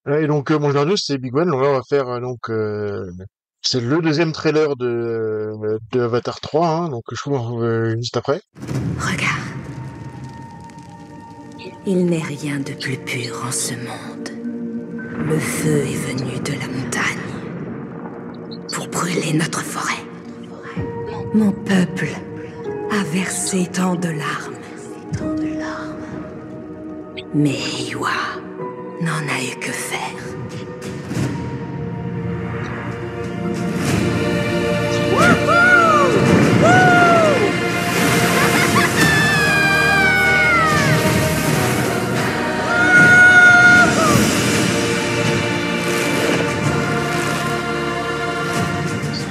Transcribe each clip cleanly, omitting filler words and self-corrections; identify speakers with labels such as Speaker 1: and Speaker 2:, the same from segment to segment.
Speaker 1: Et donc, bonjour à tous, c'est Big One. Donc là, on va faire c'est le deuxième trailer de Avatar 3, hein, donc je trouve juste après.
Speaker 2: Regarde, il n'est rien de plus pur en ce monde. Le feu est venu de la montagne pour brûler notre forêt. Mon peuple a versé tant de larmes. Mais Iwa n'en a eu que faire.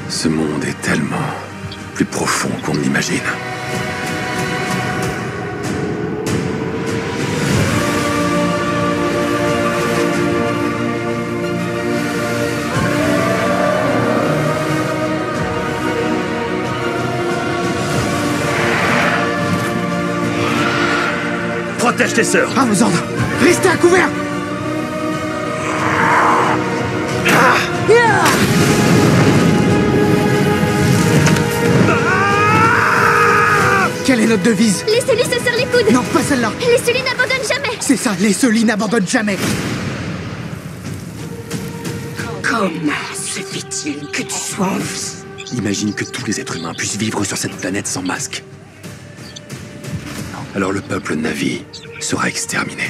Speaker 3: Ce monde est tellement plus profond qu'on ne l'imagine.
Speaker 4: Protège tes sœurs.
Speaker 5: À vos ordres. Restez à couvert. Quelle est notre devise?
Speaker 6: Laissez-lui se serre les coudes.
Speaker 5: Non, pas celle-là.
Speaker 6: Laissez-lui n'abandonne jamais.
Speaker 5: C'est ça, les Solis n'abandonnent jamais.
Speaker 2: Comment se fait-il que tu sois en vie?
Speaker 3: Imagine que tous les êtres humains puissent vivre sur cette planète sans masque. Alors le peuple Na'vi sera exterminé.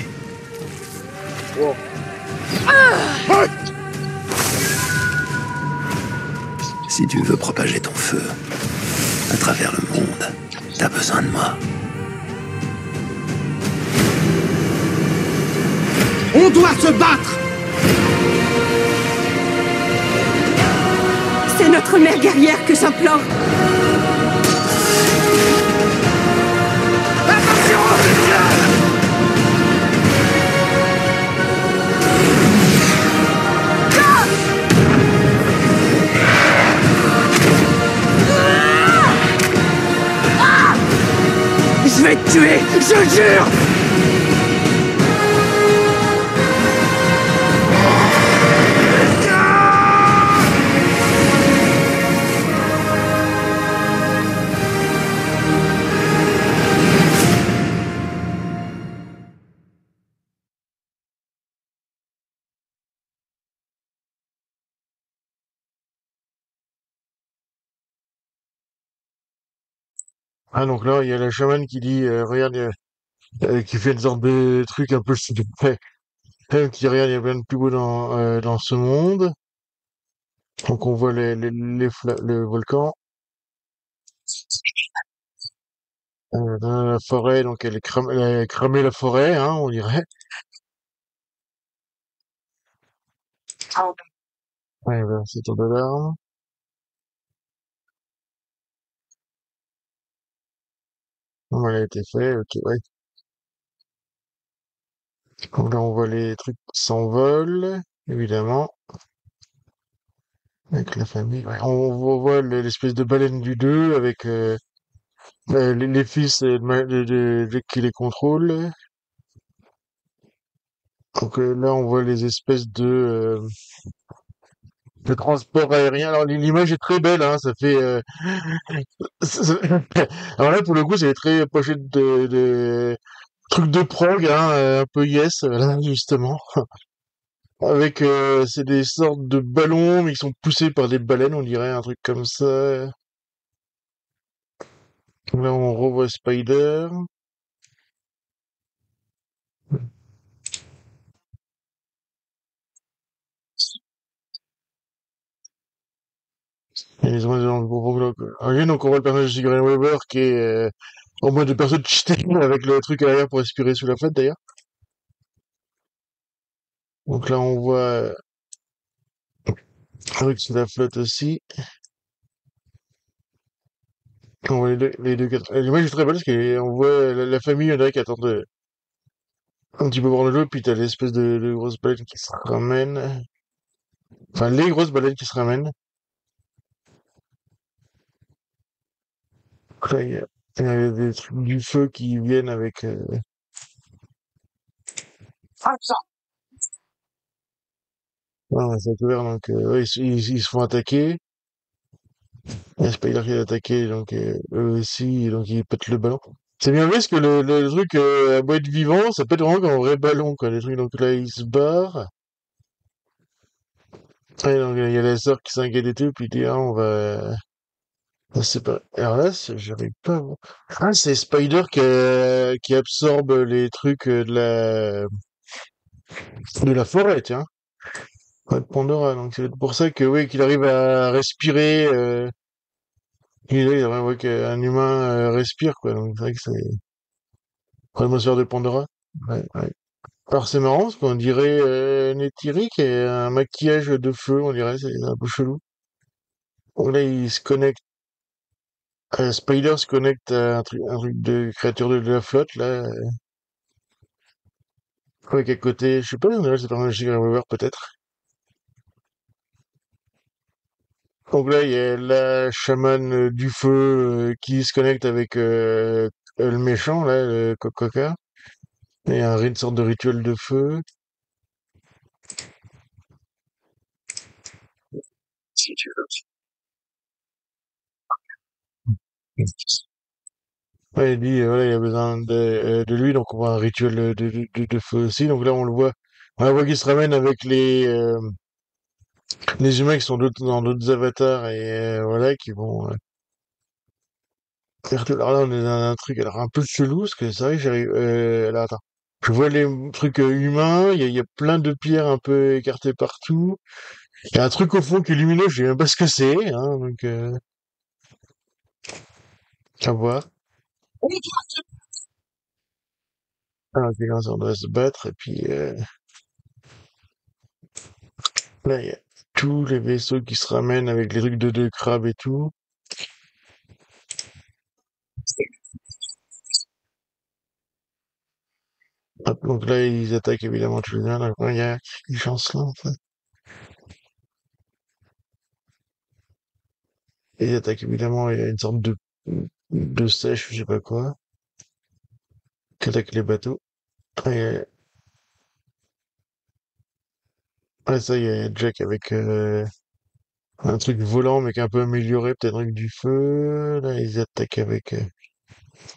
Speaker 3: Si tu veux propager ton feu à travers le monde, t'as besoin de moi.
Speaker 5: On doit se battre.
Speaker 2: C'est notre mère guerrière que j'implore.
Speaker 5: Je vais te tuer, je jure.
Speaker 1: Ah, donc là, il y a la chamane qui dit, regarde, qui fait une sorte de truc un peu stupide, qui regarde, il y a plein de plus beau dans ce monde. Donc on voit le volcan, dans la forêt, donc elle a cramé la forêt, hein, on dirait. Ouais, ben, c'est ton dollar. Non, elle a été fait, ok, ouais. Donc là, on voit les trucs qui s'envolent, évidemment, avec la famille. Ouais, on voit l'espèce de baleine du 2 avec les fils qui les contrôlent. Donc là, on voit les espèces de transport aérien. Alors l'image est très belle, hein, ça fait. Alors là, pour le coup, c'est très pochette de trucs de prog, hein, un peu yes, là, justement. Avec, c'est des sortes de ballons, mais qui sont poussés par des baleines, on dirait, un truc comme ça. Là, on revoit Spider. Et ils ont dans le gros ok, donc on voit le personnage de Sigourney Weaver qui est en mode de perso de cheater avec le truc à l'arrière pour respirer sous la flotte d'ailleurs. Donc là on voit un truc sous la flotte aussi. On voit l'image est très belle parce qu'on voit la famille, on dirait qui attend un petit peu voir le jeu, puis t'as l'espèce de grosses baleines qui se ramènent. Enfin, les grosses baleines qui se ramènent. Donc là, il y a des trucs du feu qui viennent avec... Ouais, c'est couvert, donc ouais, ils se font attaquer. Il y a Spider qui est attaqué, donc eux aussi, donc ils pètent le ballon. C'est bien vu parce que le truc a beau être vivant, ça pète vraiment comme un vrai ballon, quoi. Les trucs, donc là, ils se barrent. Ouais, donc il y a la sœur qui s'inquiète et tout, puis il dit, ah, on se séparer. Alors là, j'arrive pas à voir. Ah, c'est Spider qui absorbe les trucs de la forêt, tiens. Ouais, de Pandora, donc c'est pour ça que, oui, qu'il arrive à respirer, il ouais, qu'un humain respire, quoi. Donc c'est vrai que c'est l'atmosphère de Pandora. Ouais, ouais. Alors c'est marrant, parce qu'on dirait Neytiri qui a un maquillage de feu, on dirait, c'est un peu chelou. Donc là, il se connecte, Spider se connecte à un truc de créature de la flotte, là, avec à côté, je sais pas, on dirait que c'est pas un Magic Remover, peut-être. Donc là, il y a la chamane du feu qui se connecte avec le méchant, là, le Coca. Il y a une sorte de rituel de feu. Si tu veux. Ouais, il dit, voilà, il a besoin de lui, donc on voit un rituel de feu aussi. Donc là, on la voit qui se ramène avec les humains qui sont dans d'autres avatars et voilà, qui vont faire tout. Alors là, on est dans un truc alors un peu chelou, parce que c'est vrai que j'arrive. Là, attends. Je vois les trucs humains, il y a plein de pierres un peu écartées partout. Il y a un truc au fond qui est lumineux, je sais même pas ce que c'est, hein, donc à voir. Ah, ok, là, on doit se battre, et puis là, il y a tous les vaisseaux qui se ramènent avec les trucs de crabe et tout. Hop, donc là, ils attaquent évidemment tout le monde. Donc, ouais, il y a une chance là, en fait. Ils attaquent évidemment, il y a une sorte de sèche, je sais pas quoi, qui attaque les bateaux. Et, ouais, ça, il y a Jack avec un truc volant, mais qui est un peu amélioré, peut-être avec du feu. Là, ils attaquent avec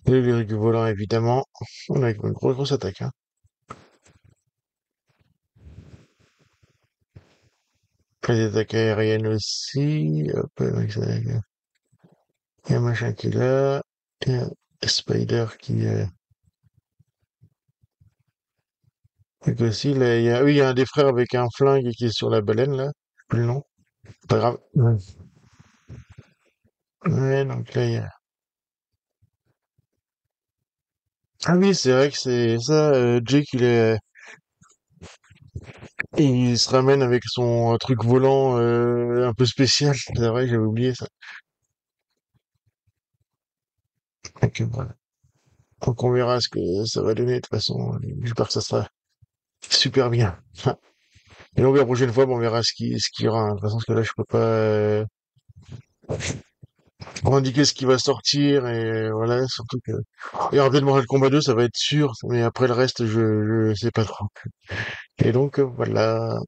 Speaker 1: les trucs volants, évidemment. On a une grosse attaque, hein. Les attaques aériennes aussi. Hop, avec ça, il y a un machin qui est là. Il y a Spider qui donc aussi, là, oui, il y a un des frères avec un flingue qui est sur la baleine, là. Plus le nom. Pas grave. Ouais. Ouais, donc là, il y a... Ah oui, c'est vrai que c'est ça, Jake, il se ramène avec son truc volant un peu spécial. C'est vrai, j'avais oublié ça. Donc, voilà. Donc on verra ce que ça va donner, de toute façon. J'espère que ça sera super bien. Et donc la prochaine fois, bon, on verra ce qu'il y aura, hein. De toute façon, parce que là, je peux pas indiquer ce qui va sortir, et voilà, surtout que... Il y aura peut-être Mortal Kombat 2, ça va être sûr, mais après le reste, je sais pas trop. Et donc, voilà.